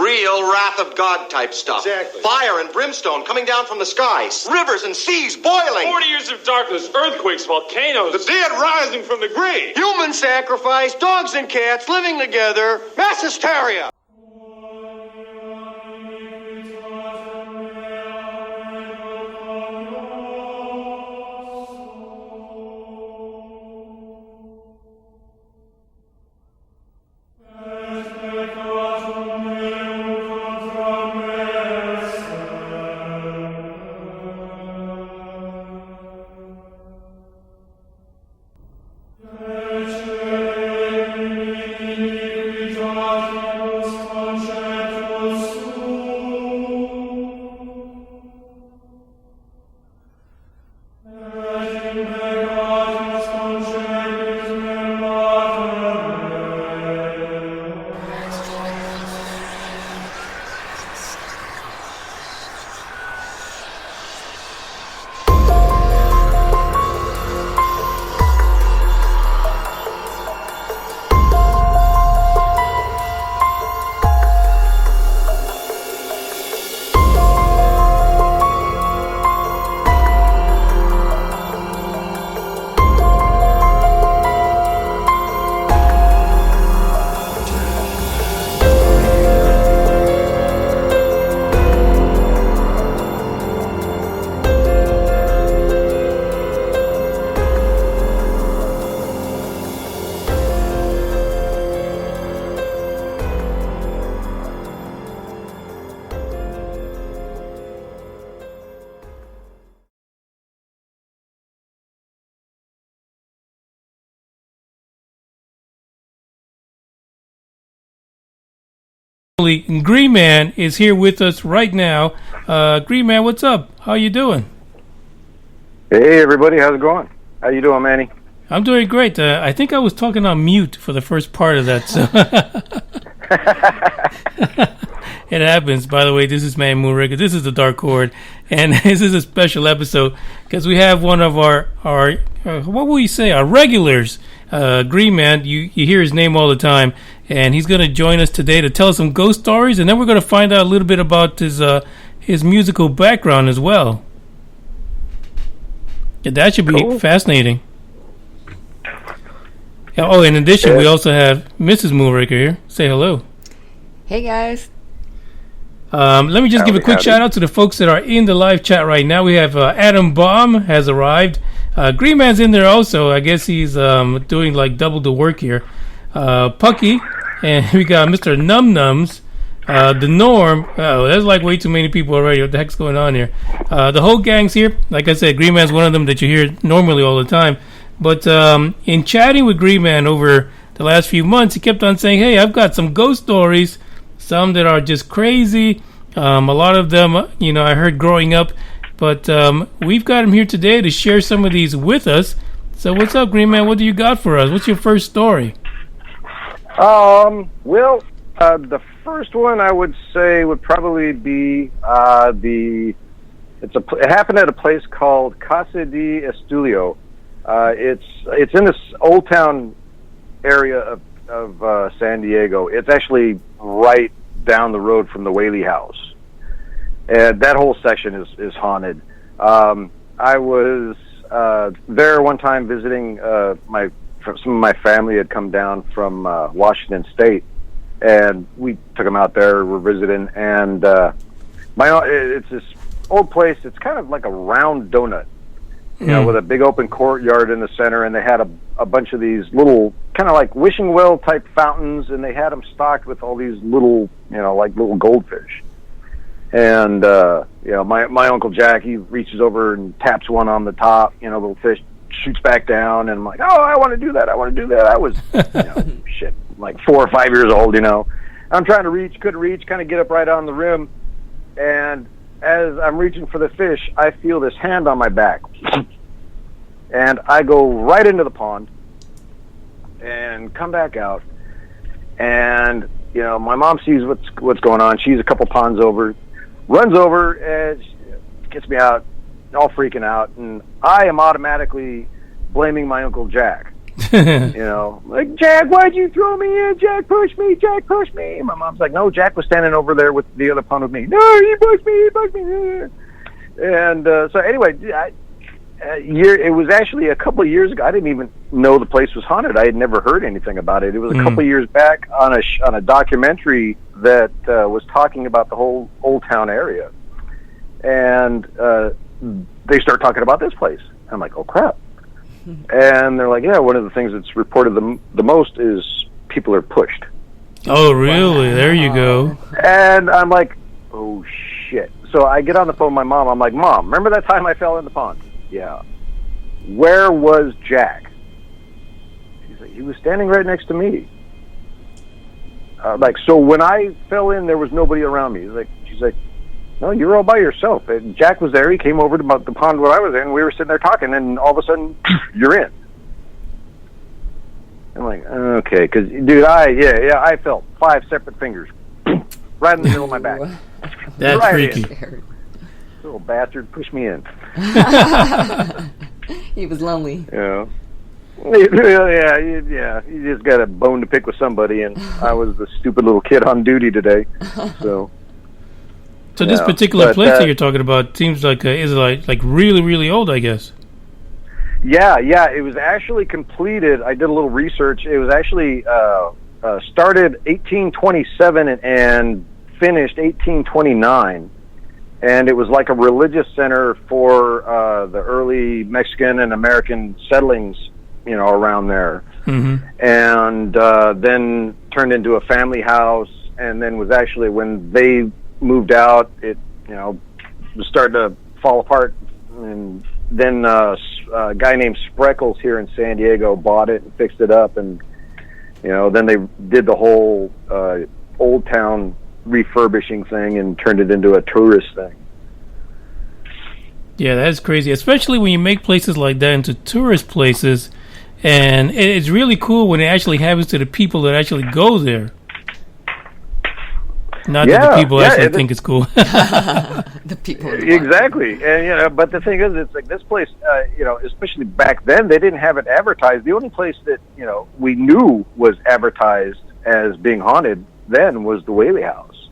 Real wrath of God type stuff. Exactly. Fire and brimstone coming down from the skies. Rivers and seas boiling. 40 years of darkness, earthquakes, volcanoes. The dead rising from the grave. Human sacrifice, dogs and cats living together, mass hysteria. Greeman is here with us right now. Greeman, what's up? How you doing? Hey, everybody. How's it going? How you doing, Manny? I'm doing great. I think I was talking on mute for the first part of that. So. It happens. By the way, this is Man Moonraker. This is the Dark Horde. And this is a special episode because we have one of our what will you say, our regulars, Greeman. You hear his name all the time. And he's going to join us today to tell us some ghost stories. And then we're going to find out a little bit about his musical background as well. Yeah, that should be fascinating. Oh, in addition, we also have Mrs. Moonraker here. Say hello. Hey, guys. Let me just give a quick shout out to the folks that are in the live chat right now. We have Adam Baum has arrived. Greenman's in there also. I guess he's doing like double the work here. Pucky, and we got Mr. Num Nums, the Norm. Oh, that's like way too many people already. What the heck's going on here? The whole gang's here. Like I said, Greenman's one of them that you hear normally all the time. But in chatting with Greenman over the last few months, he kept on saying, hey, I've got some ghost stories, some that are just crazy. A lot of them, I heard growing up. But we've got him here today to share some of these with us. So what's up, Greenman? What do you got for us? What's your first story? Well, the first one I would say would probably be it happened at a place called Casa de Estulio. It's in this Old Town area of San Diego. It's actually right down the road from the Whaley House, and that whole section is haunted. I was there one time visiting some of my family had come down from Washington State, and we took them out there. We're visiting, and it's this old place. It's kind of like a round donut, with a big open courtyard in the center, and they had a bunch of these little kind of like wishing well type fountains, and they had them stocked with all these little, like little goldfish. And my Uncle Jack, he reaches over and taps one on the top, little fish shoots back down, and I'm like, oh, I want to do that. I was, like 4 or 5 years old, I'm trying to reach, couldn't reach, kind of get up right on the rim, and as I'm reaching for the fish, I feel this hand on my back, and I go right into the pond, and come back out, and, my mom sees what's going on. She's a couple ponds over, runs over, and gets me out, all freaking out, and I am automatically blaming my Uncle Jack. Like, Jack, why'd you throw me in? Jack pushed me. Jack pushed me. And my mom's like, no, Jack was standing over there with the other pond with me. No, he pushed me. He pushed me. And so anyway, it was actually a couple of years ago. I didn't even know the place was haunted. I had never heard anything about it. It was a couple of years back on a documentary that was talking about the whole Old Town area. And they start talking about this place. I'm like, oh, crap. And they're like, yeah, one of the things that's reported the most is people are pushed. Oh, really? Wow. There you go. And I'm like, oh, shit. So I get on the phone with my mom. I'm like, Mom, remember that time I fell in the pond? Yeah. Where was Jack? She's like, he was standing right next to me. So when I fell in, there was nobody around me. She's like, no, you were all by yourself. And Jack was there. He came over to the pond where I was in. We were sitting there talking, and all of a sudden, you're in. I'm like, okay, because, dude, I felt 5 separate fingers right in the middle of my back. That's right freaky. Little bastard pushed me in. He was lonely. Yeah. You just got a bone to pick with somebody, and I was the stupid little kid on duty today. So this particular place that you're talking about seems like is like really, really old, I guess. Yeah, it was actually completed. I did a little research. It was actually started 1827 and finished 1829, and it was like a religious center for the early Mexican and American settlings, around there. Mm-hmm. And then turned into a family house, and then was actually, when they moved out, it was starting to fall apart, and then a guy named Spreckles here in San Diego bought it and fixed it up, and then they did the whole Old Town refurbishing thing and turned it into a tourist thing. Yeah, that's crazy, especially when you make places like that into tourist places, and it's really cool when it actually happens to the people that actually go there. Not that the people actually think it's cool. The people. Exactly. And, but the thing is, it's like this place, especially back then, they didn't have it advertised. The only place that, we knew was advertised as being haunted then was the Whaley House.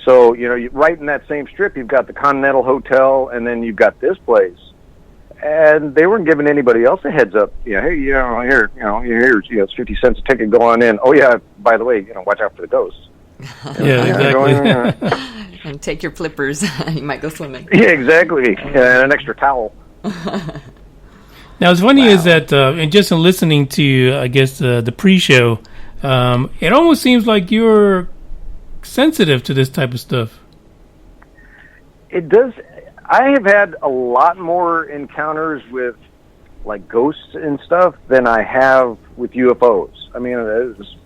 So, right in that same strip, you've got the Continental Hotel, and then you've got this place. And they weren't giving anybody else a heads up. Hey, here, it's 50 cents a ticket, go on in. Oh, yeah, by the way, watch out for the ghosts. Yeah, exactly. And take your flippers. You might go swimming. Yeah, exactly. And an extra towel. Now, what's funny is that, and just in listening to, I guess, the pre-show, it almost seems like you're sensitive to this type of stuff. It does. I have had a lot more encounters with, like, ghosts and stuff than I have with UFOs. I mean,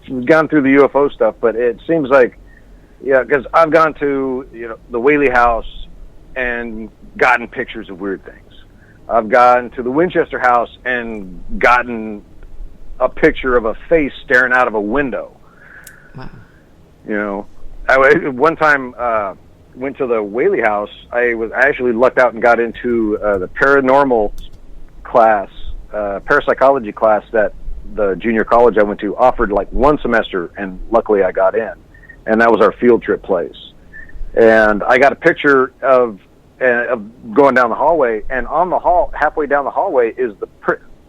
we've gone through the UFO stuff, but it seems like, because I've gone to, the Whaley House and gotten pictures of weird things. I've gone to the Winchester House and gotten a picture of a face staring out of a window. Wow. One time went to the Whaley House. I actually lucked out and got into the paranormal class, parapsychology class that the junior college I went to offered like one semester, and luckily I got in, and that was our field trip place. And I got a picture of going down the hallway, and on the halfway down the hallway is the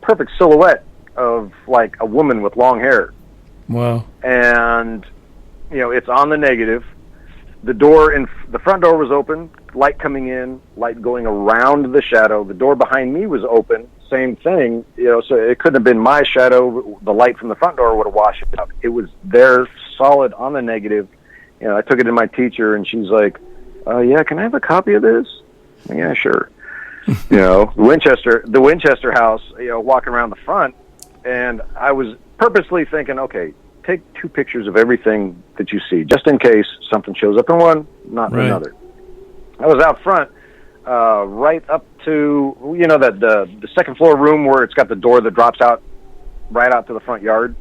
perfect silhouette of like a woman with long hair. Wow. And it's on the negative. The front door was open, light coming in, light going around the shadow. The door behind me was open, same thing, so it couldn't have been my shadow. The light from the front door would have washed it out. It was there, solid on the negative. I took it to my teacher, and she's like, yeah, can I have a copy of this? Yeah, sure. The Winchester House, walking around the front, and I was purposely thinking, okay, take 2 pictures of everything that you see, just in case something shows up in one, not in another. I was out front, right up to, the second floor room where it's got the door that drops out right out to the front yard.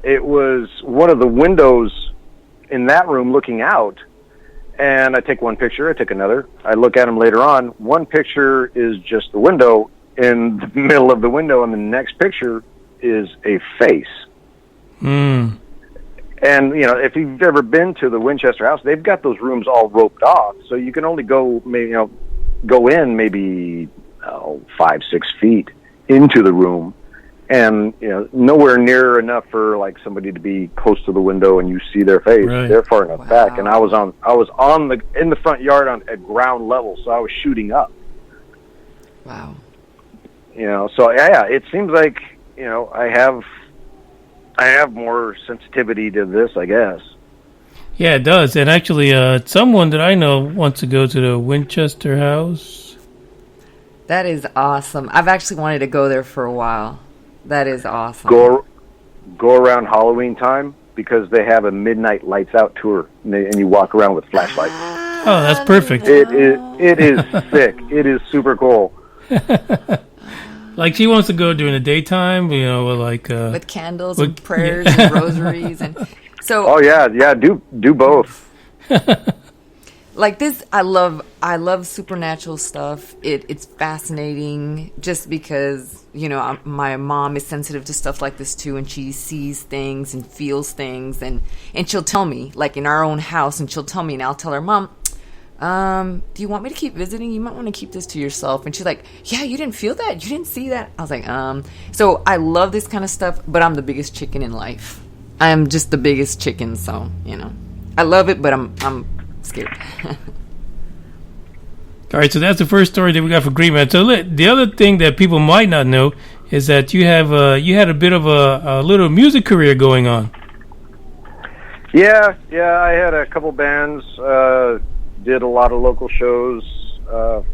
It was one of the windows in that room looking out, and I take one picture, I take another, I look at them later on. One picture is just the window in the middle of the window, and the next picture is a face. Mm. And, you know, if you've ever been to the Winchester House, they've got those rooms all roped off, so you can only go in maybe 5-6 feet into the room, and, you know, nowhere near enough for like somebody to be close to the window and you see their face. Right. They're far enough back, and I was in the front yard at ground level, so I was shooting up. Wow. You know, so yeah, it seems like, you know, I have more sensitivity to this, I guess. Yeah, it does. And actually, someone that I know wants to go to the Winchester House. That is awesome. I've actually wanted to go there for a while. That is awesome. Go around Halloween time, because they have a midnight lights out tour, and you walk around with flashlights. Oh, that's perfect. It is sick. It is super cool. Like, she wants to go during the daytime, you know, with candles and prayers and rosaries, and so. Oh yeah, do both. Like this, I love supernatural stuff. It's fascinating, just because, you know, my mom is sensitive to stuff like this too, and she sees things and feels things, and she'll tell me, like in our own house, and she'll tell me, and I'll tell her, Mom, do you want me to keep visiting? You might want to keep this to yourself. And she's like, yeah, you didn't feel that? You didn't see that? I was like, So I love this kind of stuff, but I'm the biggest chicken in life. I am just the biggest chicken, so, you know. I love it, but I'm scared. All right, so that's the first story that we got for Greenman. So the other thing that people might not know is that you had a bit of a little music career going on. Yeah, I had a couple bands, did a lot of local shows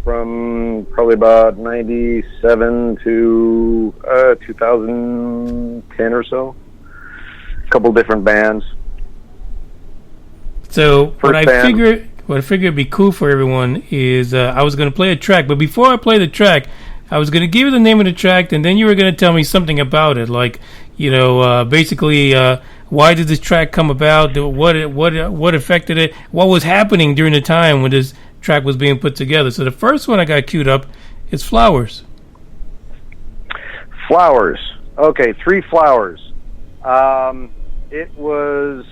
from probably about 97 to 2010 or so. A couple different bands. So what I figured would be cool for everyone is I was going to play a track, but before I play the track, I was going to give you the name of the track, and then you were going to tell me something about it, like, you know, basically why did this track come about, what affected it, what was happening during the time when this track was being put together. So the first one I got queued up is Flowers. Flowers. Okay, 3 Flowers. It was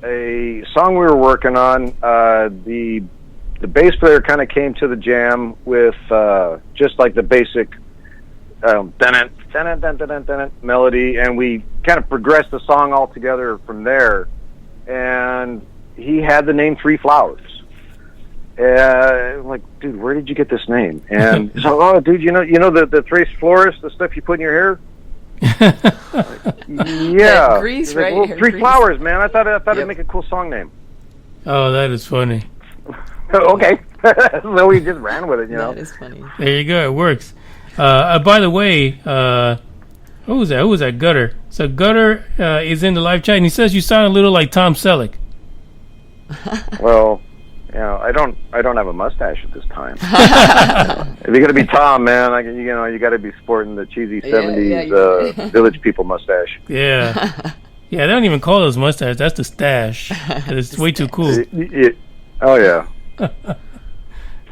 a song we were working on. The bass player kind of came to the jam with just like the basic melody, and we kind of progressed the song all together from there. And he had the name 3 Flowers. I'm like, dude, where did you get this name? And so, oh, dude, you know the Tres Flores, the stuff you put in your hair? Yeah, grease, like, right? well, 3 Grease. Flowers, man. I thought it'd make a cool song name. Oh, that is funny. Okay, so we just ran with it, you know. That is funny. There you go. It works. By the way, who was that? Who was that? Gutter. So Gutter is in the live chat, and he says you sound a little like Tom Selleck. Well, you know, I don't have a mustache at this time. If you're gonna be Tom, man, you got to be sporting the cheesy '70s Village People mustache. Yeah, yeah. They don't even call those mustaches. That's the stash. It's way too cool. Oh yeah.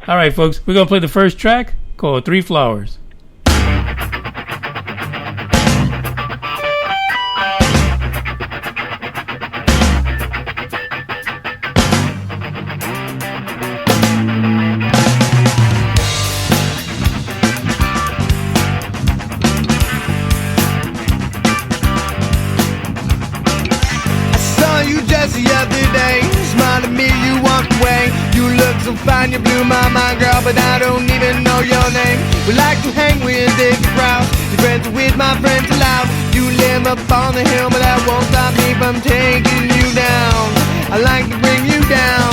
All right, folks. We're gonna play the first track called 3 Flowers. The other day, smiled at me, you walked away. You look so fine, you blew my mind, girl, but I don't even know your name. We like to hang with the crowd, your friends are with my friends aloud. You live up on the hill, but that won't stop me from taking you down. I like to bring you down,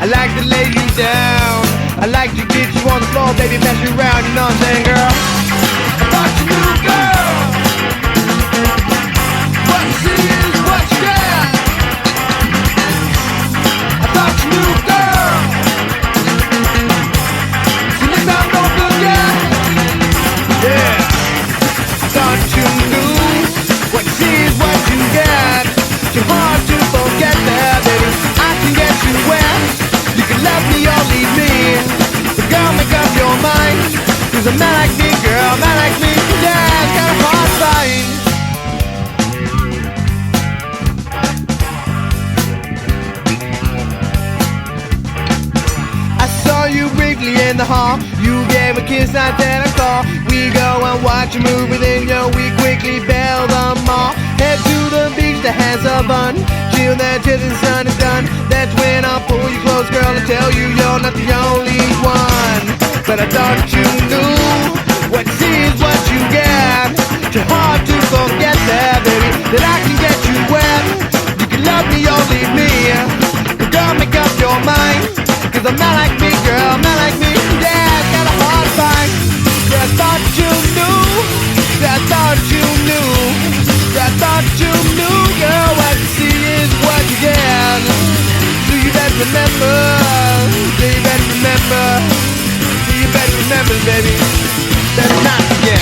I like to lay you down, I like to get you on the floor, baby, mess you around, you know what I'm saying, girl? I thought you knew, girl. What you see is what you get. New girl, so this time don't forget. Yeah, I thought you knew what you see is what you get. Too hard to forget that, baby. I can get you wet. You can love me or leave me, but girl, make up your mind. 'Cause a man like me, girl, a man like me, yeah, it's kinda hard to find. in the hall. You gave a kiss, I said a call. We go and watch a movie, then we quickly bail the mall. Head to the beach to have some fun. Chill there till the sun is done. That's when I'll pull you close, girl, and tell you you're not the only one. But I thought you knew what you see is what you get. Too hard to forget there, baby, that I can get you wet. You can love me or leave me, but don't make up your mind. Cause I'm not like me, girl, not like me. Yeah, it's got a hard fight. Yeah, I thought you knew. Yeah, I thought you knew. Yeah, I thought you knew, girl, what you see is what you get. So you better remember. So you better remember. So you better remember, baby. Better not forget.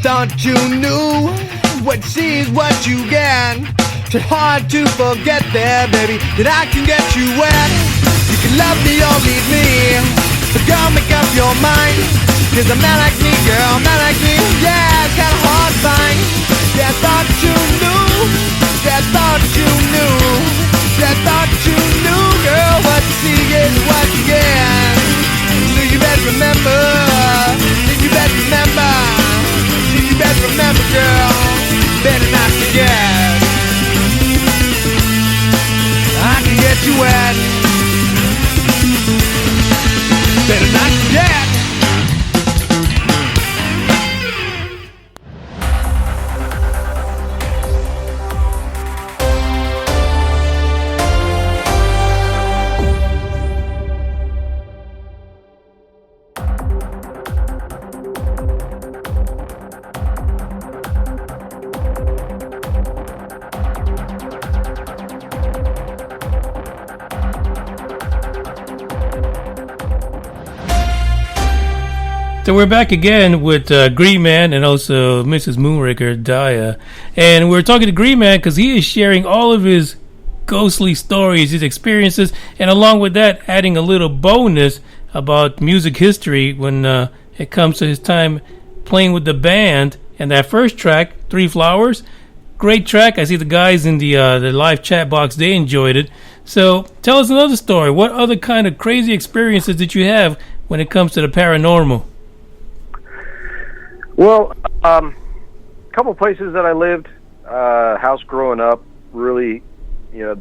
Thought you knew what you see is what you get. Too hard to forget there, baby, that I can get you wet. You can love me or leave me, but girl, make up your mind. Cause I'm not like me, girl, I'm not like me. Yeah, it's kinda hard find. Yeah, I thought you knew. Yeah, I thought you knew. Yeah, I thought you knew, girl, what you see is what you get. So you better remember. You better remember. You better remember, girl, better not forget. I can get you wet. Better not forget. So we're back again with Greeman and also Mrs. Moonraker, Daya. And we're talking to Greeman because he is sharing all of his ghostly stories, his experiences, and along with that, adding a little bonus about music history when it comes to his time playing with the band. And that first track, Three Flowers, great track. I see the guys in the live chat box, they enjoyed it. So tell us another story. What other kind of crazy experiences did you have when it comes to the paranormal? Well, a couple places that I lived, house growing up, really, you know,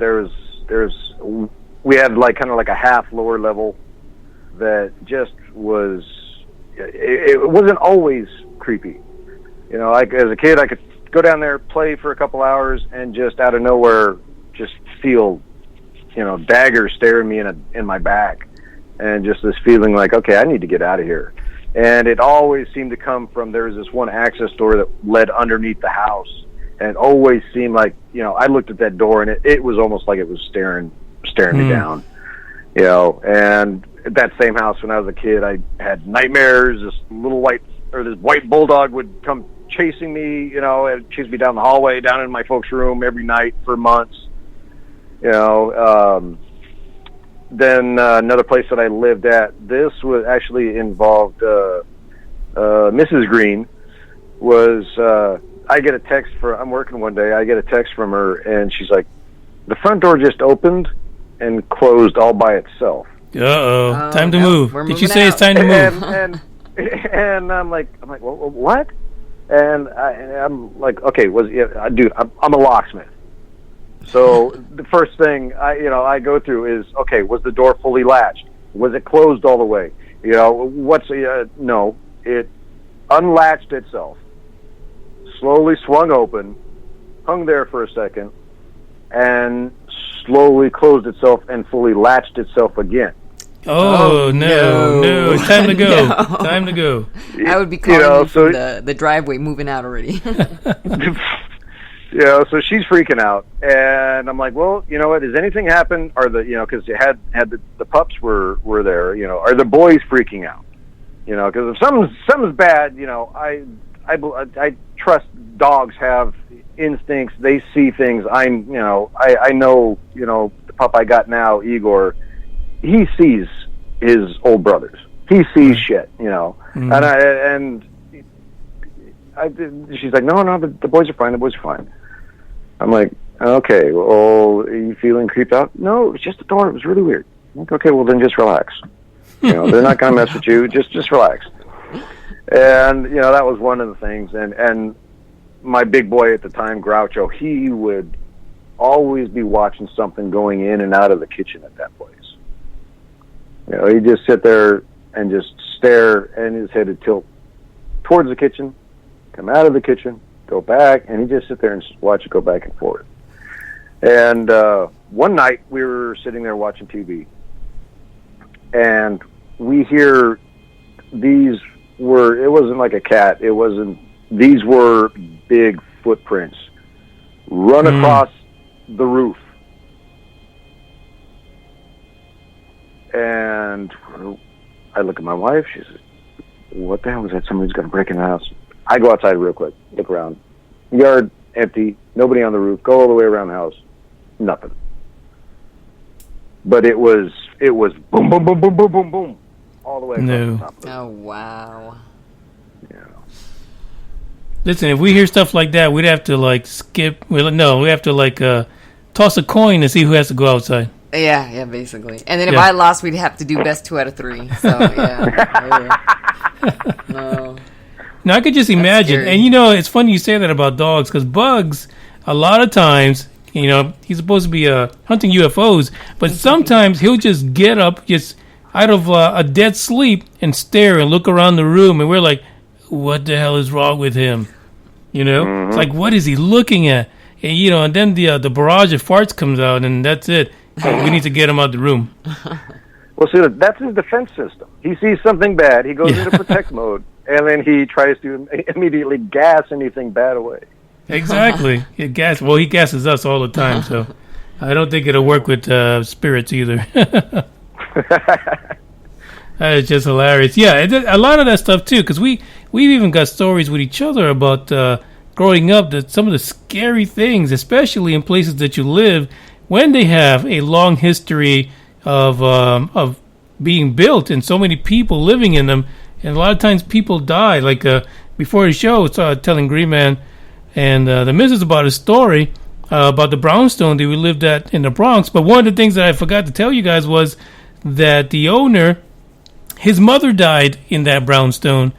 we had like kind of like a half lower level that just was, it wasn't always creepy. You know, like as a kid, I could go down there, play for a couple hours, and just out of nowhere, just feel, you know, daggers staring me in my back, and just this feeling like, okay, I need to get out of here. And it always seemed to come from, there was this one access door that led underneath the house, and it always seemed like, you know, I looked at that door and it was almost like it was staring me down, you know. And at that same house when I was a kid, I had nightmares. This white bulldog would come chasing me, you know, and chase me down the hallway, down in my folks' room every night for months, you know. Then another place that I lived at, this was actually involved Mrs. Green. I get a text I'm working one day, I get a text from her, and she's like, the front door just opened and closed all by itself. Uh-oh, time to move. Did you say it's time to move? And I'm like, well, what? And I'm like, okay, dude, I'm a locksmith. So the first thing I go through is, okay, was the door fully latched? Was it closed all the way? You know, no, it unlatched itself, slowly swung open, hung there for a second, and slowly closed itself and fully latched itself again. Oh, no, it's time to go. No. Time to go. I would be calling from the driveway, moving out already. You know, so she's freaking out, and I'm like, well, you know what? Has anything happened? Or because you had the pups were there. You know, are the boys freaking out? You know, because if something's bad, you know, I trust dogs have instincts. They see things. I know, the pup I got now, Igor, he sees his old brothers. He sees shit, Mm-hmm. And she's like, no, the boys are fine. The boys are fine. I'm like, okay, well, are you feeling creeped out? No, it was just a door. It was really weird. I'm like, okay, well, then just relax. They're not going to mess with you. Just relax. And, that was one of the things. And my big boy at the time, Groucho, he would always be watching something going in and out of the kitchen at that place. He'd just sit there and just stare, and his head would tilt towards the kitchen, come out of the kitchen, go back, and he'd just sit there and watch it go back and forth. And one night, we were sitting there watching TV, and we hear it wasn't like a cat, these were big footprints run across the roof. And I look at my wife, she says, what the hell is that? Somebody's going to break in the house. I go outside real quick, look around. Yard empty, nobody on the roof, go all the way around the house, nothing. But it was boom, boom, boom, boom, boom, boom, boom, all the way across the top of it. Oh, wow. Yeah. Listen, if we hear stuff like that, we'd have to skip. We have to toss a coin to see who has to go outside. Yeah, basically. And then if I lost, we'd have to do best 2 out of 3. So yeah. No. Now I could just imagine, scary. and it's funny you say that about dogs, because Bugs, a lot of times, he's supposed to be hunting UFOs, but sometimes he'll just get up, just out of a dead sleep, and stare and look around the room, and we're like, what the hell is wrong with him? It's like, what is he looking at? And, and then the barrage of farts comes out, and that's it. We need to get him out of the room. Well, see, that's his defense system. He sees something bad, he goes into protect mode, and then he tries to immediately gas anything bad away. Exactly. He gasses us all the time, so I don't think it'll work with spirits either. That is just hilarious. Yeah, a lot of that stuff, too, because we've even got stories with each other about growing up, that some of the scary things, especially in places that you live, when they have a long history of being built and so many people living in them, and a lot of times people die. Like before the show, I was telling Greenman and the missus about a story about the brownstone that we lived at in the Bronx. But one of the things that I forgot to tell you guys was that the owner, his mother died in that brownstone,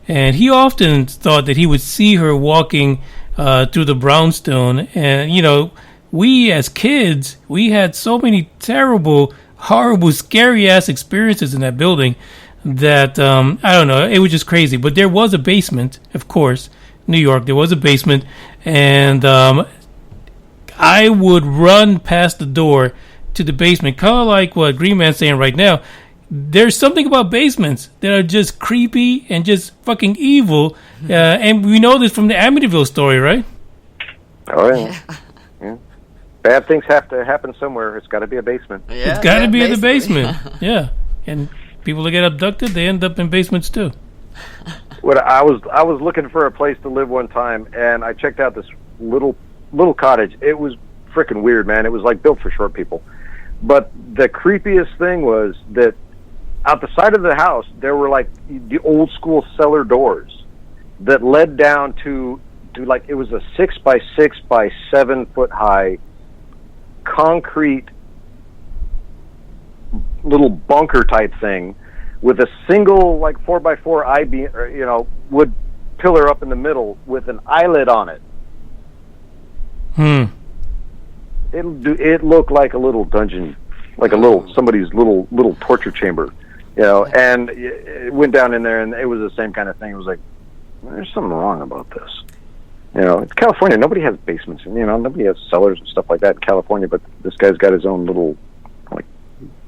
and he often thought that he would see her walking through the brownstone. And we as kids, we had so many terrible, horrible, scary-ass experiences in that building that, I don't know, it was just crazy. But there was a basement, of course, New York, there was a basement, and I would run past the door to the basement, kind of like what Greenman's saying right now. There's something about basements that are just creepy and just fucking evil, and we know this from the Amityville story, right? Oh, yeah. Bad things have to happen somewhere. It's got to be a basement. It's got to be in the basement. Yeah, and people that get abducted, they end up in basements too. I was looking for a place to live one time, and I checked out this little cottage. It was freaking weird, man. It was like built for short people. But the creepiest thing was that out the side of the house, there were like the old school cellar doors that led down to like, it was a 6 by 6 by 7 foot high concrete little bunker type thing with a single like 4x4 I-beam, wood pillar up in the middle with an eyelid on it. It looked like a little dungeon, like somebody's little torture chamber, and it went down in there, and it was the same kind of thing. It was like, there's something wrong about this. It's California. Nobody has basements. Nobody has cellars and stuff like that in California. But this guy's got his own little,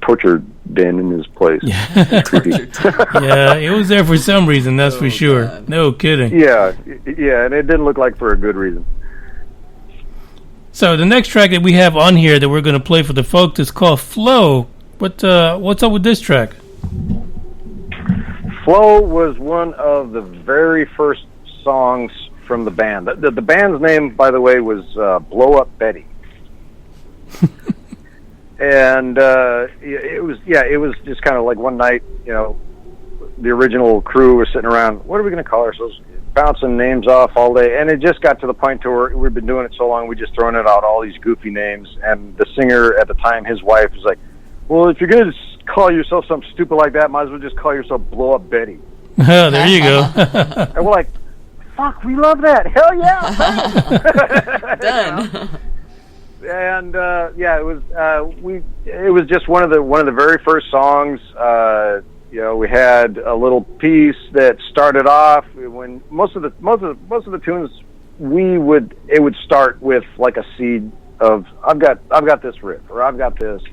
torture den in his place. Yeah, creepy. Yeah, it was there for some reason. That's for sure. God. No kidding. Yeah, and it didn't look like for a good reason. So the next track that we have on here that we're going to play for the folks is called "Flow." What's up with this track? Flow was one of the very first songs from the band. The band's name, by the way, was Blow Up Betty. And it was just kind of like one night, the original crew was sitting around, what are we going to call ourselves? Bouncing names off all day, and it just got to the point to where we've been doing it so long, we just throwing it out all these goofy names. And the singer at the time, his wife, was like, well, if you're going to call yourself something stupid like that, might as well just call yourself Blow Up Betty. There you go. And we're like, fuck, we love that. Hell yeah. Done. And it was just one of the very first songs. We had a little piece that started off when most of the tunes it would start with like a seed of I've got this riff, or I've got this,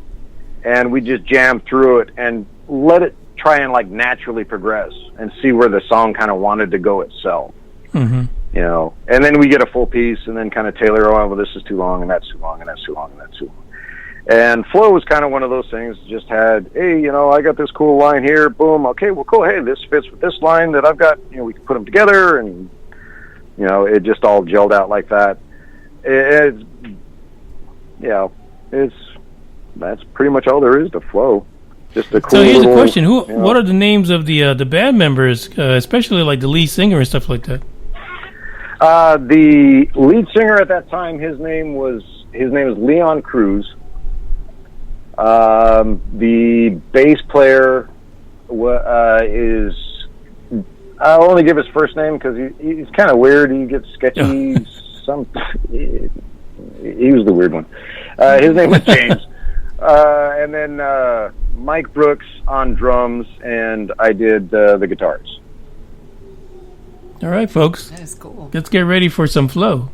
and we just jam through it and let it try and like naturally progress and see where the song kind of wanted to go itself. Mm-hmm. And then we get a full piece and then kind of tailor, well, this is too long and that's too long and that's too long and that's too long. And flow was kind of one of those things. Just had, hey, I got this cool line here. Boom. Okay, well, cool. Hey, this fits with this line that I've got. We can put them together, and it just all gelled out like that. That's pretty much all there is to flow. Just a cool. So here's little, a question: what are the names of the band members, especially like the lead singer and stuff like that? The lead singer at that time, his name is Leon Cruz. The bass player is, I'll only give his first name because he's kind of weird. He gets sketchy. He was the weird one. His name was James. And then Mike Brooks on drums, and I did the guitars. All right, folks. That is cool. Let's get ready for some flow.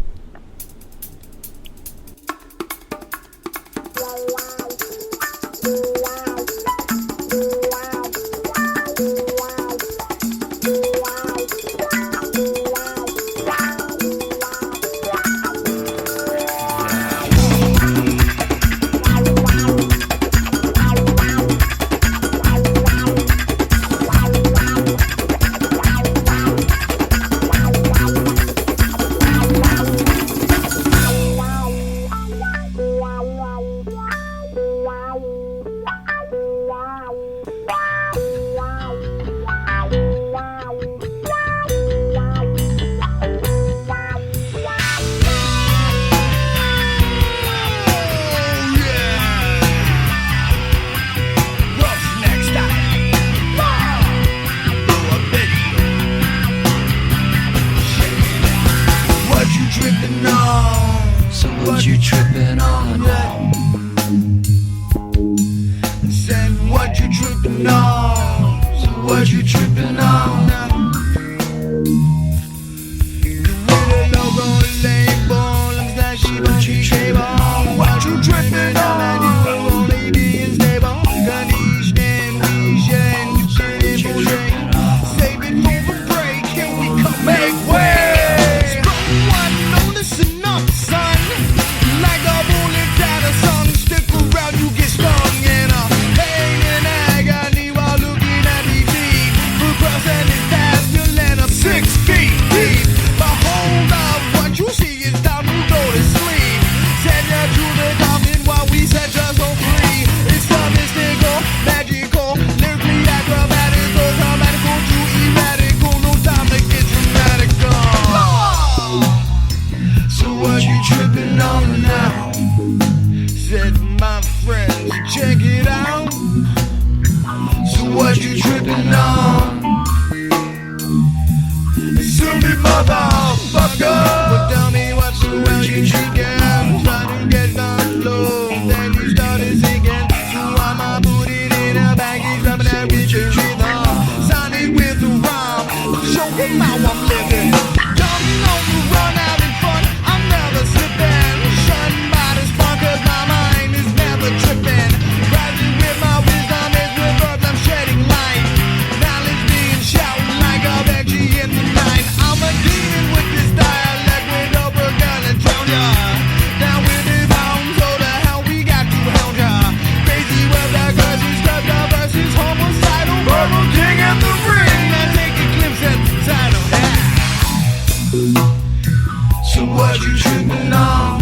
what you tripping on?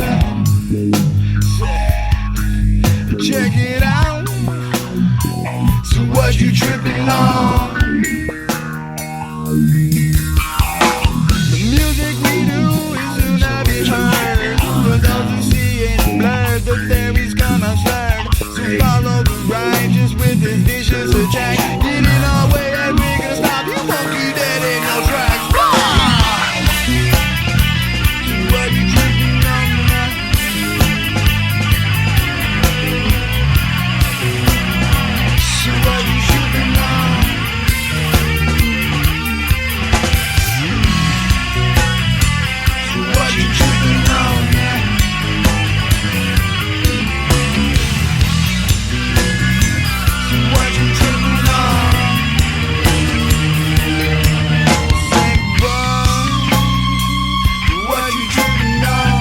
Check it out. So what you tripping on? The music we do is soon to be heard. For those who see it blurred, the theories come absurd. So follow the righteous with this vicious attack. Get in our way and we're gonna stop. You won't be dead in your tracks. So what you tripping on tonight? So what you tripping on? So what you tripping on? What you tripping on? Say, boy, what you tripping on?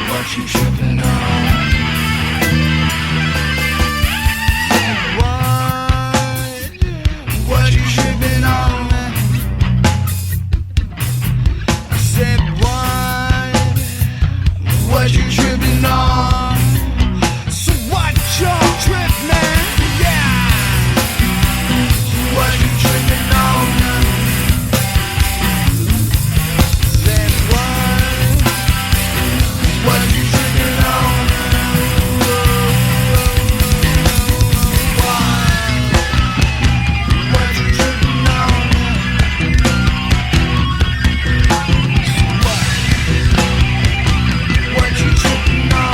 What you tripping on? What you tripping on? I said, what you tripping on? So what your trip, man? Yeah. So what you tripping on? Said what you tripping on? What you tripping on? What you tripping on? What you tripping on?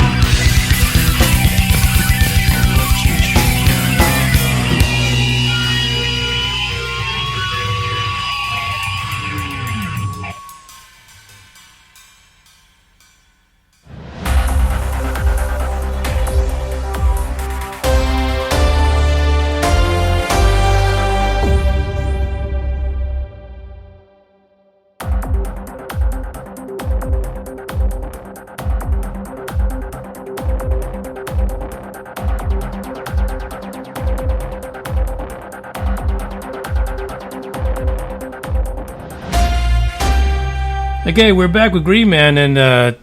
Okay, we're back with Greenman and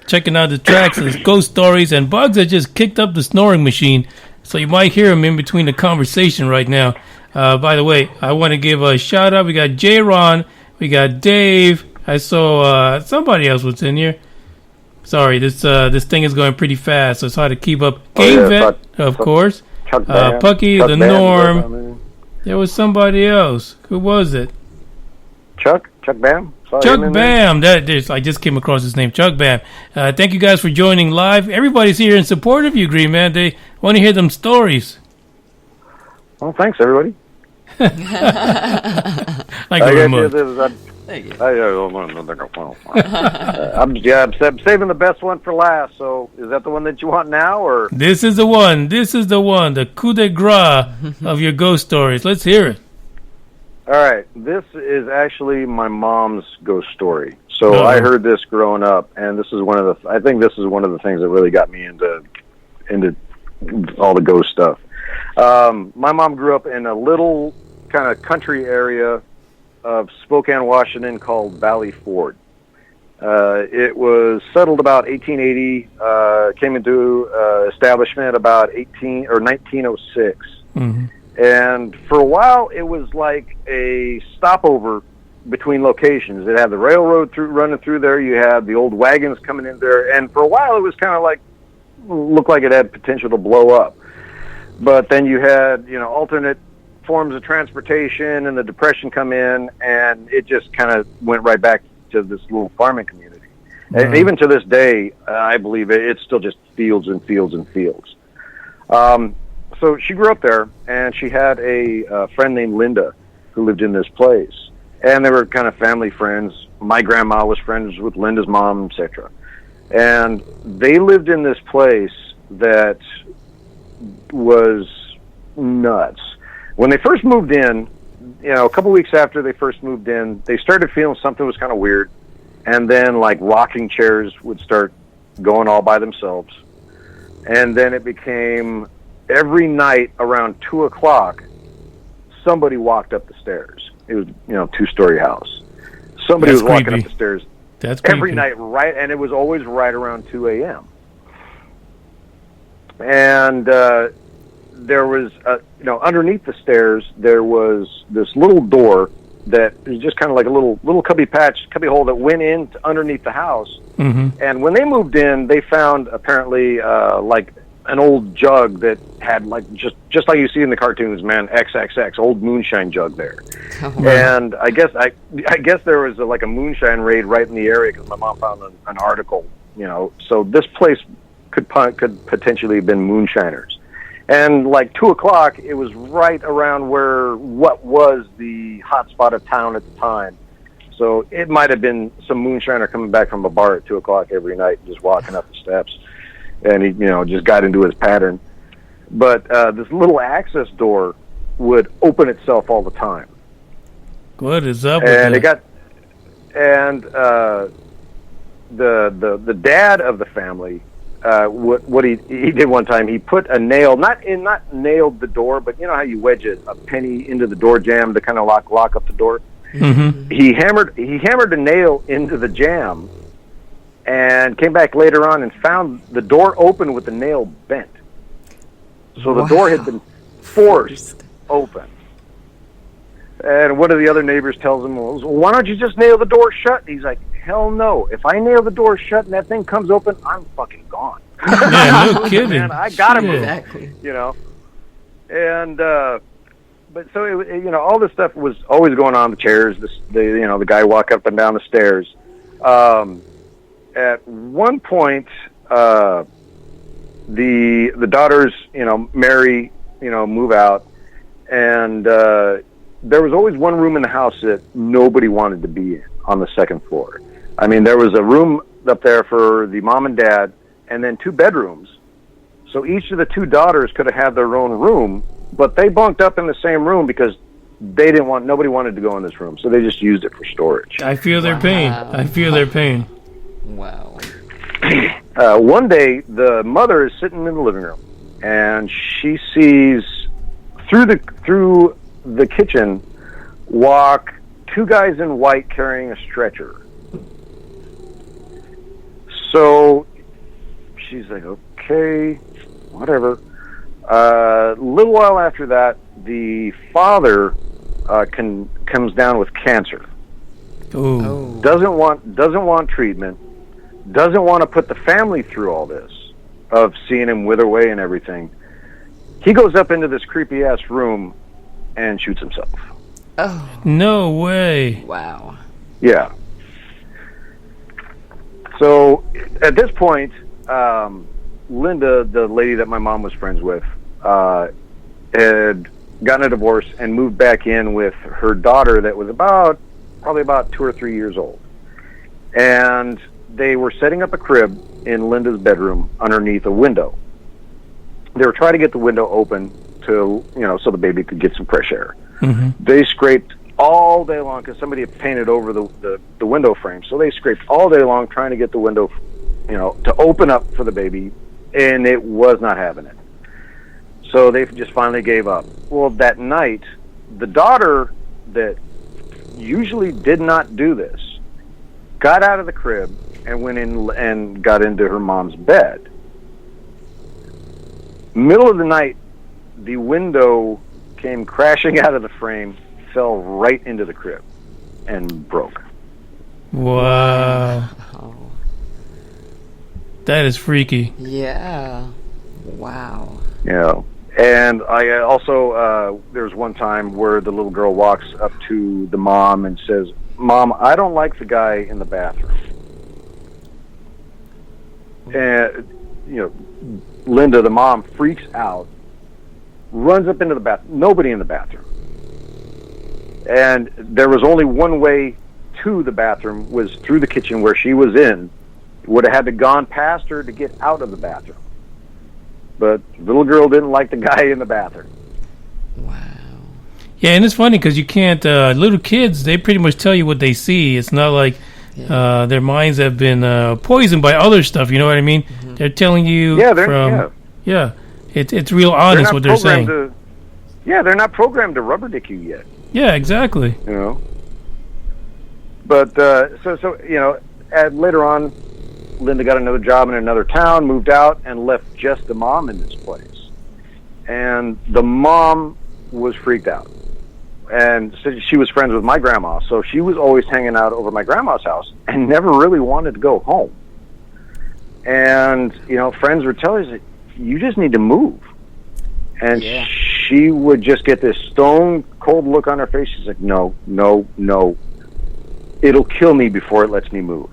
checking out the tracks, the ghost stories, and Bugs had just kicked up the snoring machine, so you might hear him in between the conversation right now. By the way, I want to give a shout out. We got J-Ron, we got Dave. I saw somebody else was in here. Sorry, this thing is going pretty fast, so it's hard to keep up. Game Vet, of course. Pucky, Chuck the Band, Norm. There was somebody else. Who was it? Chuck Bam. Saw him Chuck in there. Bam. I just came across his name, Chuck Bam. Thank you guys for joining live. Everybody's here in support of you, Green Man. They want to hear them stories. Well, thanks everybody. Like I a guess remote. I'm saving the best one for last. So, is that the one that you want now, or This is the one. The coup de grace of your ghost stories. Let's hear it. all right? This is actually my mom's ghost story. So I heard this growing up, and this is I think this is one of the things that really got me into all the ghost stuff. My mom grew up in a little kind of country area of Spokane, Washington, called Valley Ford. It was settled about 1880. Came into establishment about 1906. Mm-hmm. And for a while, it was like a stopover between locations. It had the railroad running through there. You had the old wagons coming in there. And for a while, it was kind of like, looked like it had potential to blow up. But then you had, alternate forms of transportation and the Depression come in, and it just kind of went right back to this little farming community. Mm-hmm. And even to this day, I believe it's still just fields and fields and fields. So she grew up there, and she had a friend named Linda who lived in this place. And they were kind of family friends. My grandma was friends with Linda's mom, etc. And they lived in this place that was nuts. When they first moved in, a couple weeks after they first moved in, they started feeling something was kind of weird. And then, like, rocking chairs would start going all by themselves. And then it became every night around 2 o'clock, somebody walked up the stairs. It was, 2-story house. Somebody That's was walking creepy. up the stairs That's every creepy. night, and it was always right around 2 a.m. And there was, underneath the stairs, there was this little door that was just kind of like a little cubby hole that went in underneath the house. Mm-hmm. And when they moved in, they found apparently like an old jug that had like just like you see in the cartoons, man, XXX, old moonshine jug there. And I guess there was like a moonshine raid right in the area because my mom found an article, So this place could potentially have been moonshiners. And like 2:00, it was right around what was the hot spot of town at the time. So it might have been some moonshiner coming back from a bar at 2:00 every night, just walking up the steps, and he, just got into his pattern. But this little access door would open itself all the time. What is up with And that? The dad of the family. What he did one time, he put a nail, not nailed the door, but you know how you wedge a penny into the door jamb to kind of lock up the door. Mm-hmm. He hammered a nail into the jamb, and came back later on and found the door open with the nail bent. So the door had been forced open. And one of the other neighbors tells him, well, why don't you just nail the door shut? And he's like, hell no. If I nail the door shut and that thing comes open, I'm fucking gone. Yeah, no kidding. Man, I gotta move. Exactly. And but so it, all this stuff was always going on. The chairs, the guy walk up and down the stairs. At one point, the daughters, marry, move out, and there was always one room in the house that nobody wanted to be in on the second floor. I mean, there was a room up there for the mom and dad, and then 2 bedrooms. So each of the 2 daughters could have had their own room, but they bunked up in the same room because nobody wanted to go in this room, so they just used it for storage. I feel their pain. I feel their pain. Wow. One day, the mother is sitting in the living room, and she sees through the kitchen walk 2 guys in white carrying a stretcher. So she's like, okay, whatever. A little while after that, the father comes down with cancer. Ooh. Doesn't want treatment. Doesn't want to put the family through all this of seeing him wither away and everything. He goes up into this creepy ass room and shoots himself. Oh. No way. Wow. Yeah. So at this point, Linda, the lady that my mom was friends with, had gotten a divorce and moved back in with her daughter that was probably about 2 or 3 years old. And they were setting up a crib in Linda's bedroom underneath a window. They were trying to get the window open to, so the baby could get some fresh air. Mm-hmm. They scraped all day long because somebody had painted over the window frame. So they scraped all day long trying to get the window, to open up for the baby, and it was not having it. So they just finally gave up. Well, that night, the daughter that usually did not do this got out of the crib and went in and got into her mom's bed. Middle of the night, the window came crashing out of the frame, fell right into the crib, and broke. Wow. Oh. That is freaky. Yeah. Wow. And I also, there's one time where the little girl walks up to the mom and says, Mom, I don't like the guy in the bathroom. And, Linda, the mom, freaks out, runs up into the bathroom. Nobody in the bathroom. And there was only one way to the bathroom, was through the kitchen where she was in. Would have had to gone past her to get out of the bathroom. But the little girl didn't like the guy in the bathroom. Wow. Yeah, and it's funny because you can't. Little kids, they pretty much tell you what they see. It's not like their minds have been poisoned by other stuff. You know what I mean? Mm-hmm. They're telling you. It's real honest what they're saying. They're not programmed to rubber dick you yet. Yeah, exactly. You know. But so you know, later on, Linda got another job in another town, moved out, and left just the mom in this place. And the mom was freaked out, and so she was friends with my grandma, so she was always hanging out over my grandma's house and never really wanted to go home. And you know, friends would tell her, "You just need to move," and she would just get this stone cold look on her face. She's like, "No, no, no. It'll kill me before it lets me move."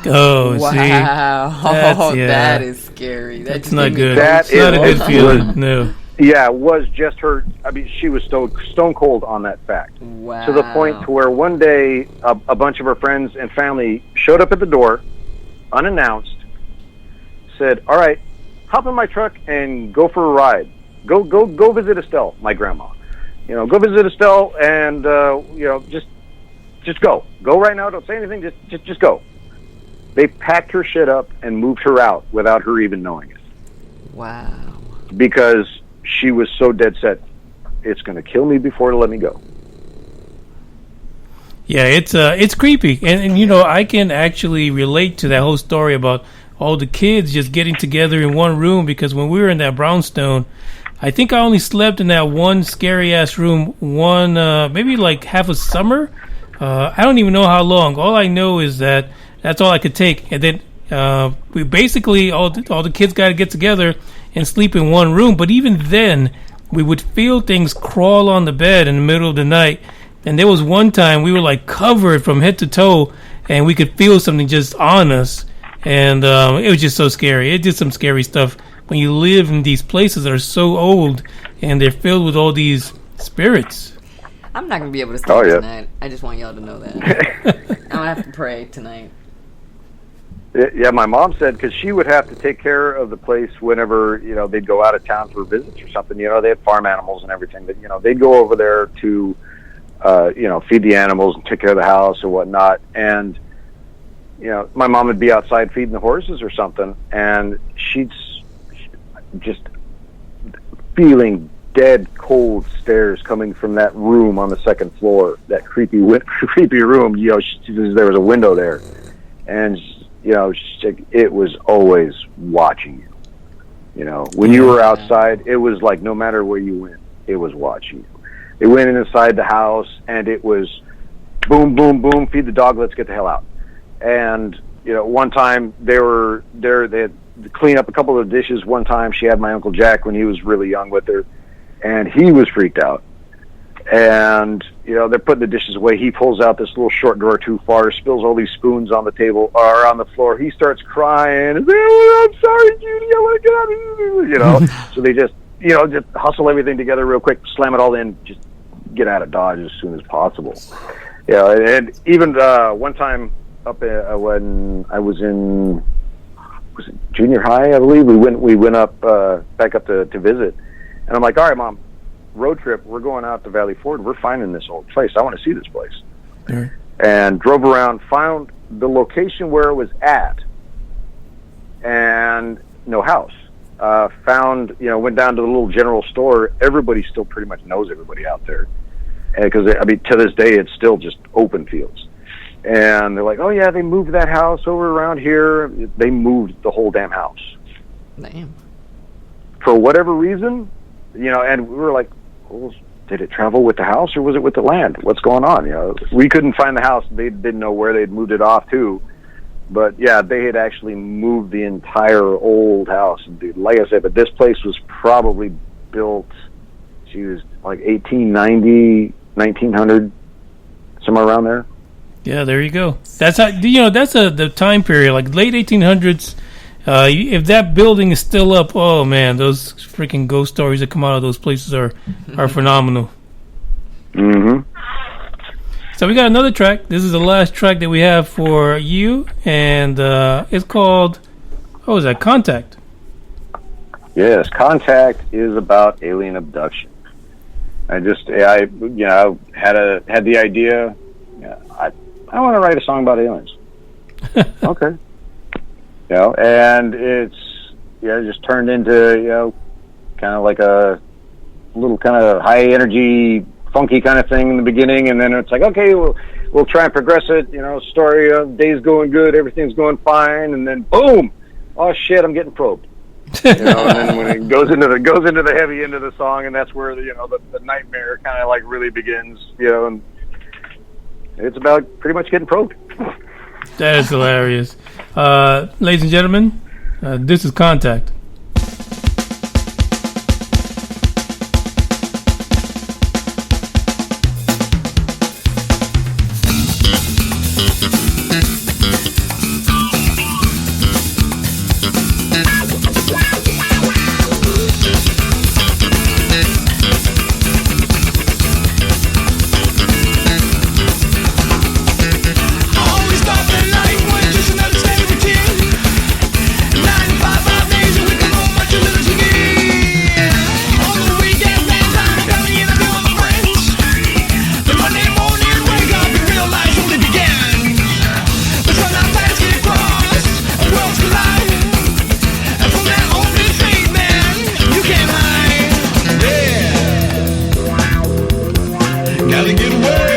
Oh, wow. see, That is scary. That's not good. That it's not a good feeling. No. Yeah, it was just her. I mean, she was stone cold on that fact. Wow. To the point to where one day a bunch of her friends and family showed up at the door, unannounced, said, "All right, hop in my truck and go for a ride. Go visit Estelle, my grandma. You know, go visit Estelle and you know, just go. Go right now. Don't say anything. Just go." They packed her shit up and moved her out without her even knowing it. Wow. Because she was so dead set, it's going to kill me before it'll let me go. Yeah, it's creepy, and you know, I can actually relate to that whole story about all the kids just getting together in one room, because when we were in that brownstone, I think I only slept in that one scary ass room maybe like half a summer. I don't even know how long. All I know is that that's all I could take, and then we basically all the kids got to get together and sleep in one room. But even then, we would feel things crawl on the bed in the middle of the night. And there was one time we were like covered from head to toe, and we could feel something just on us, and it was just so scary. It did some scary stuff when you live in these places that are so old and they're filled with all these spirits. I'm not going to be able to sleep tonight. I just want y'all to know that. I'm going to have to pray tonight. Yeah, my mom said, because she would have to take care of the place whenever, you know, they'd go out of town for visits or something. You know, they had farm animals and everything, but, you know, they'd go over there to, you know, feed the animals and take care of the house or whatnot. And, you know, my mom would be outside feeding the horses or something, and she'd just feeling dead cold stares coming from that room on the second floor, that creepy room. You know, there was a window there, and you know, it was always watching you. You know, when you were outside, it was like no matter where you went, it was watching you. They went inside the house, and it was boom, boom, boom, feed the dog, let's get the hell out. And you know, one time they were there, they had to clean up a couple of dishes. One time she had my Uncle Jack when he was really young with her, and he was freaked out. And, you know, they're putting the dishes away. He pulls out this little short drawer too far, spills all these spoons on the table or on the floor. He starts crying. Oh, I'm sorry, Judy. I want to get out of here. You know, so they just, you know, just hustle everything together real quick, slam it all in, just get out of Dodge as soon as possible. Yeah, and even one time up when I was in junior high, I believe, we went up back up to visit, and I'm like, all right, Mom, road trip, we're going out to Valley Ford, we're finding this old place, I want to see this place. Mm-hmm. And drove around, found the location where it was at, and no house. Found, you know, went down to the little general store. Everybody still pretty much knows everybody out there, because I mean, to this day, it's still just open fields. And they're like, oh yeah, they moved that house over around here. They moved the whole damn house. Damn. For whatever reason, you know, and we were like, well, did it travel with the house or was it with the land? What's going on? You know, we couldn't find the house. They didn't know where they'd moved it off to. But yeah, they had actually moved the entire old house. And dude, like I said, but this place was probably built, like 1890, 1900, somewhere around there. Yeah, there you go. That's how, you know, that's the time period, like late 1800s. If that building is still up, oh man, those freaking ghost stories that come out of those places are phenomenal. Mm-hmm. So we got another track. This is the last track that we have for you, and it's called, what was that, Contact? Yes, Contact is about alien abduction. I had the idea. I want to write a song about aliens. Okay. You know, and it's, you know, just turned into, you know, kind of like a little kind of high energy funky kind of thing in the beginning, and then it's like, okay, we'll try and progress it. Story of day's going good, everything's going fine, and then boom, oh shit, I'm getting probed. And then when it goes into the heavy end of the song, and that's where the nightmare kind of like really begins. And it's about pretty much getting probed. That is hilarious. Ladies and gentlemen, this is Contact. Always thought that life was just another steady routine. 9 to 5 days a week, I know much of little to me. On the weekend, I'm coming in and doing my friends. The Monday morning, wake up and realize only began. But sometimes paths get crossed, and worlds collide. And from that only fate, man, you can't hide. Yeah, gotta get away.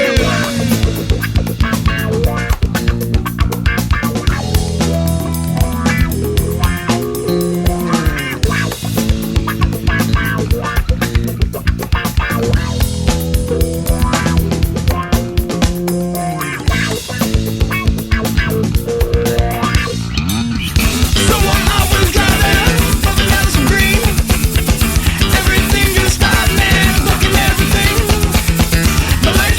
Someone always driving from the Madison Green. Everything just stopped, man. Looking at everything. The lights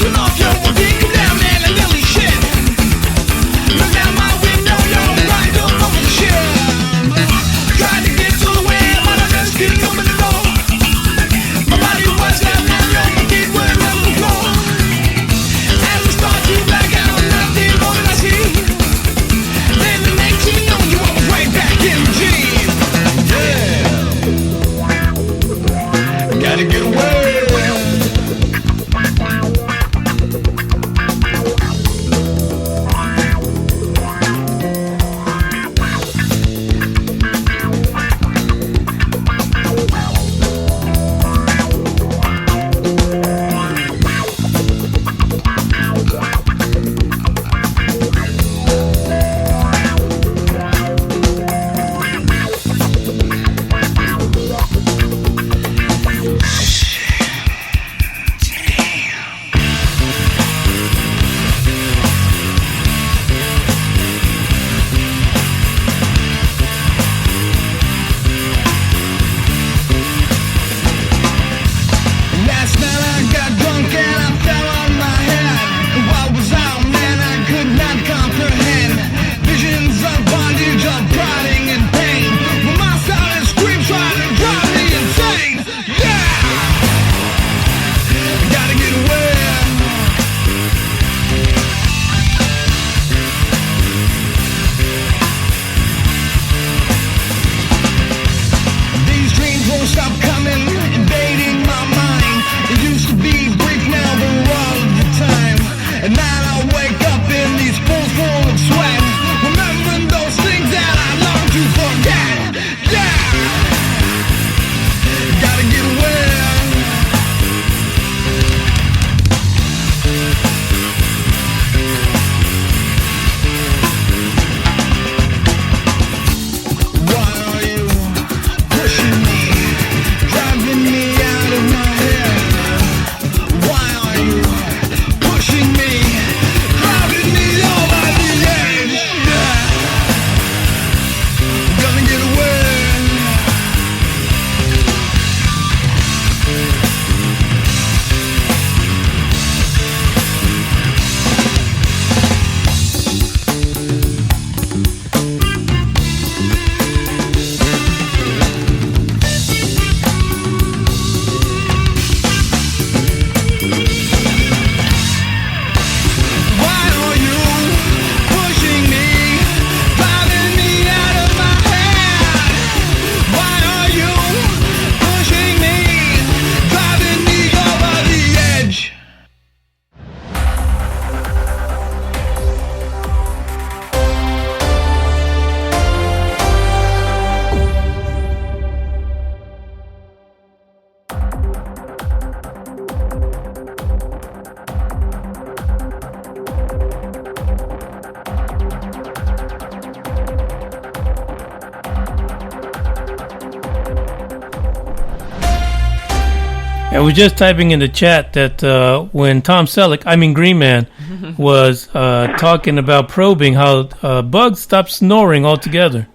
I was just typing in the chat that when Tom Selleck, Greenman, was talking about probing how Bugs stopped snoring altogether.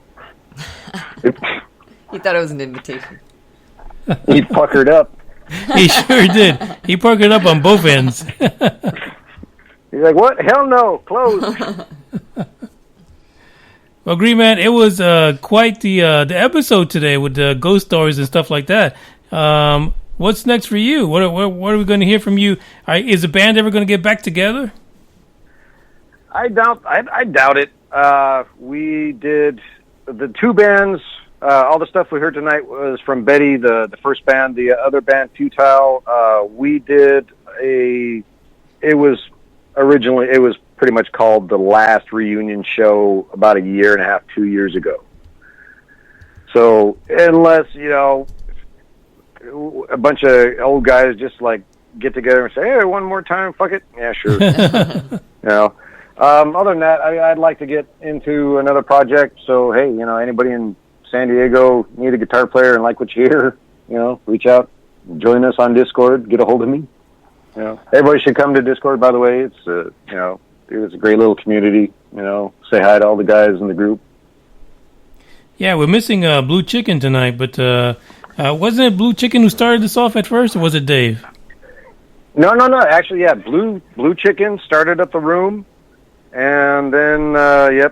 He thought it was an invitation. He puckered up. He sure did. He puckered up on both ends. He's like, what? Hell no. Close. Well, Greenman, it was quite the episode today with the ghost stories and stuff like that. What's next for you? What are we going to hear from you? Is the band ever going to get back together? I doubt it. We did the two bands. All the stuff we heard tonight was from Betty, the first band. The other band, Futile, we did it was pretty much called the last reunion show about 1.5 years, 2 years ago. So unless, a bunch of old guys just like get together and say, hey, one more time, fuck it. Yeah, sure. Other than that, I'd like to get into another project. So, hey, anybody in San Diego need a guitar player and like what you hear, reach out, join us on Discord, get a hold of me. Everybody should come to Discord, by the way. It's, it's a great little community, say hi to all the guys in the group. Yeah, we're missing Blue Chicken tonight, but wasn't it Blue Chicken who started this off at first, or was it Dave? No. Actually, yeah, Blue Chicken started up the room, and then,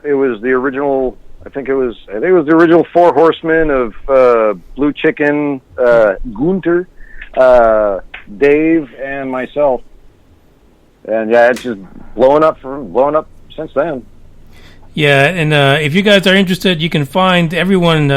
it was the original, I think it was the original Four Horsemen of Blue Chicken, Gunter, Dave, and myself. And yeah, it's just blowing up since then. Yeah, and if you guys are interested, you can find everyone,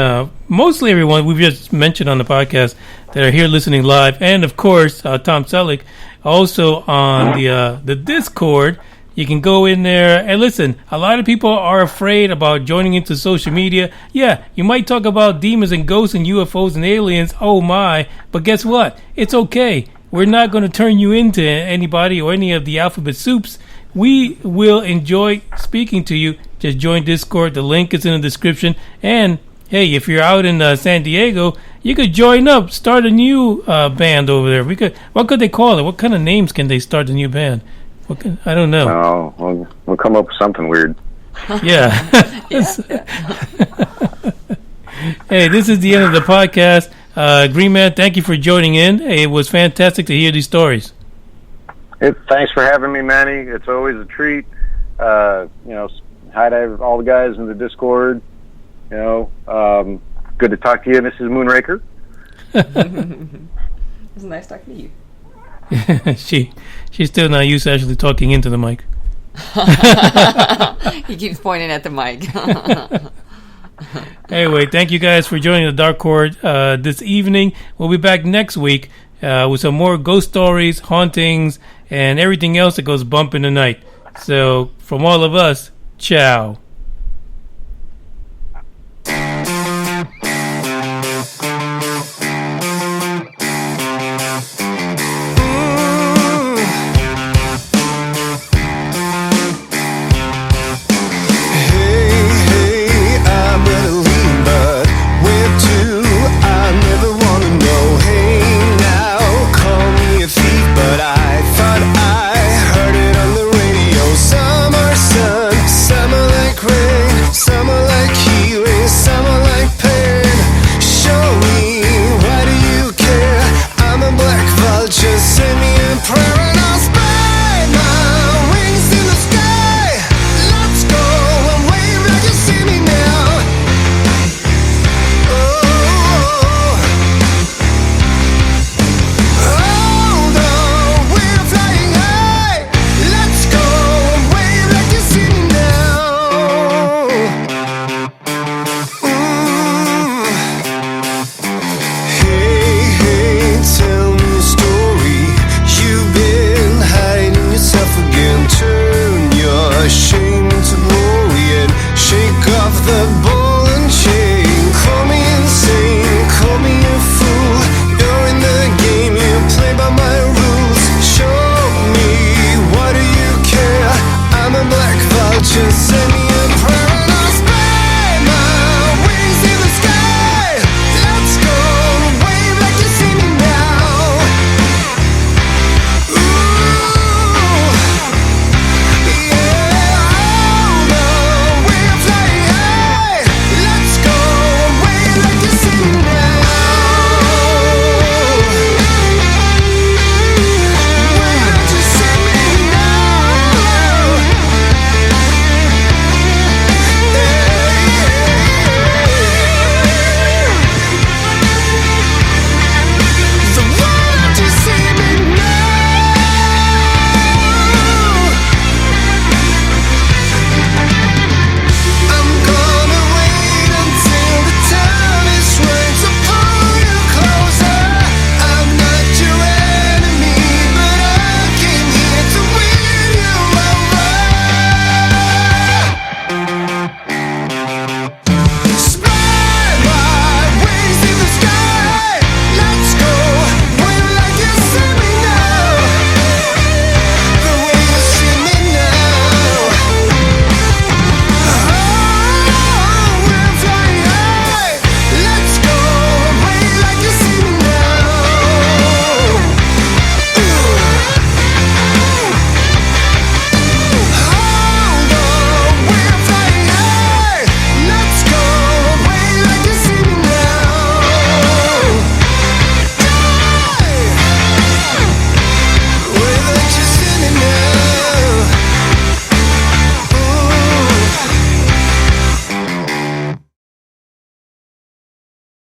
mostly everyone we've just mentioned on the podcast that are here listening live, and of course Tom Selleck, also on the Discord. You can go in there and listen. A lot of people are afraid about joining into social media. Yeah, you might talk about demons and ghosts and UFOs and aliens. Oh my! But guess what? It's okay. We're not going to turn you into anybody or any of the alphabet soups. We will enjoy speaking to you. Just join Discord. The link is in the description. And hey, if you're out in San Diego, you could join up, start a new band over there. What could they call it? What kind of names can they start a new band? I don't know. Oh, we'll come up with something weird. Yeah. Hey, this is the end of the podcast. Greenman, thank you for joining in. It was fantastic to hear these stories. Thanks for having me, Manny. It's always a treat. Hi to all the guys in the Discord. Good to talk to you, Mrs. Moonraker. It was nice talking to you. She's still not used to actually talking into the mic. He keeps pointing at the mic. Anyway, thank you guys for joining the Dark Horde this evening. We'll be back next week with some more ghost stories, hauntings, and everything else that goes bump in the night. So, from all of us, ciao. Just send me in prayer.